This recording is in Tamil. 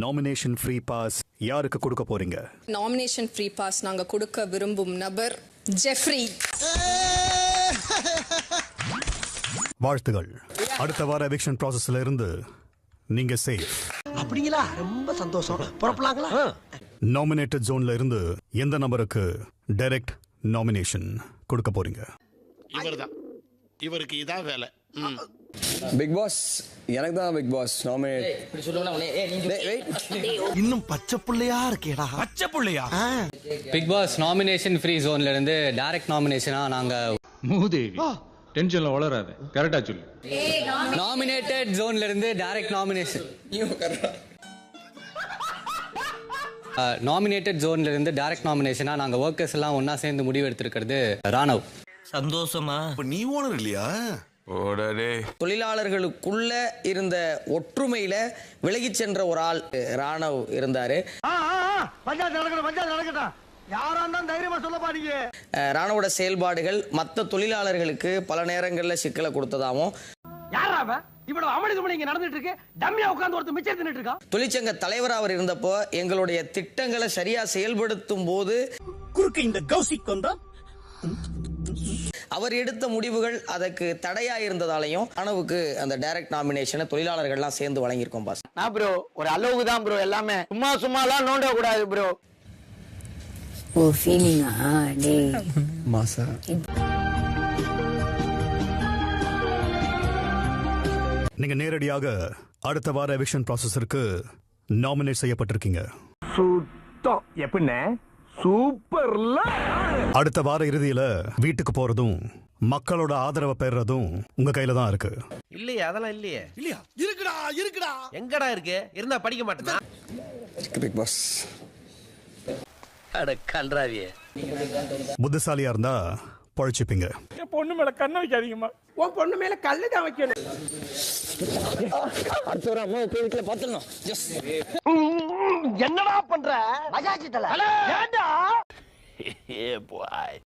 நாமினேஷன் ஃப்ரீ பாஸ் யாருக்கு கொடுக்க போறீங்க? நாமினேஷன் ஃப்ரீ பாஸ் நாங்க கொடுக்க விரும்பும் நபர் ஜெஃப்ரி. வாழ்த்துகள். அடுத்த வார எவிக்ஷன் ப்ராசஸ்ல இருந்து நீங்க சேஃப். அப்படிங்களா? ரொம்ப சந்தோஷம். புறப்படலாங்களா? நாமினேட்டட் ஜோன்ல இருந்து எந்த நபருக்கு டைரக்ட் நாமினேஷன் கொடுக்க போறீங்க? இவர்தான். இவருக்கு இதான் வேலை. பிக் பாஸ் எனக்கு தான் பிக் பாஸ் நாமினேட். இன்னும் பச்சை புள்ளையா இருக்கேடா. பச்சை புள்ளையா? பிக் பாஸ் நாமினேஷன் ஃப்ரீ ஜோன்ல இருந்து டைரக்ட் நாமினேஷனா நாங்க மூதேவி டென்ஷன்ல வளராத, கரெக்டா சொல்லு. நாமினேட்டட் ஜோன்ல இருந்து டைரக்ட் நாமினேஷன் நாமினேட்டட் ஜோன்ல இருந்து டைரக்ட் நாமினேஷனா நாங்க ஒர்க்கர்ஸ் எல்லாம் ஒன்னா சேர்ந்து முடிவு எடுத்திருக்கிறது ராணவ். சந்தோஷமா? நீ ஓனர் இல்லையா? தொழிலாளர்களுக்குள்ள இருந்த ஒற்றுமையில விலகி சென்ற ஒரு ஆள் ராணவ் இருந்தாரு. ராணுவோட செயல்பாடுகள் மற்ற தொழிலாளர்களுக்கு பல நேரங்களில் சிக்கலை கொடுத்ததாகவும் தொழிற்சங்க தலைவர் அவர் இருந்தப்போ எங்களுடைய திட்டங்களை சரியா செயல்படுத்தும் போது அவர் எடுத்த முடிவுகள் அதற்கு தடையா இருந்ததாலையும் ராணுவுக்கு அந்த டைரக்ட் நாமினேஷனை தொழிலாளர்கள்லாம் சேர்ந்து வழங்கியிருக்கோம் பாஸ். ப்ரோ ஒரு அளவுக்கு தான் ப்ரோ, எல்லாமே சும்மாலாம் நோண்ட கூடாது ப்ரோ. ஓ ஃபீலிங்கா டேய் மாசா நீங்க நேரடியாக அடுத்த வார எவிக்ஷன் ப்ராசஸருக்கு நாமினேட் செய்யப்பட்டிருக்கீங்க. சுத்தம் எப்படின்னு சூப்பர்ல. அடுத்த வார இறுதியில வீட்டுக்கு போறதும் மக்களோட ஆதரவை பெறதும் உங்க கையில தான் இருக்கு. இல்லையா? அதெல்லாம் இல்லையே. இல்லையா? இருக்குடா. எங்கடா இருக்கு? இருந்தா படிக்க மாட்டேனா? பிக் பாஸ் அட கன்றாவியே. புத்திசாலியா இருந்தா பழிச்சுப்பீங்க. பொண்ணு மேல கண்ண வைக்காதீங்கம்மா. உன் பொண்ணு மேல கல்லு தான் வைக்கணும். அடுத்த ஒரு அம்மா வீட்டுல பாத்துடணும். என்னடா பண்ற? மஜாஜி தல. ஏண்டா? ஏ பாய்.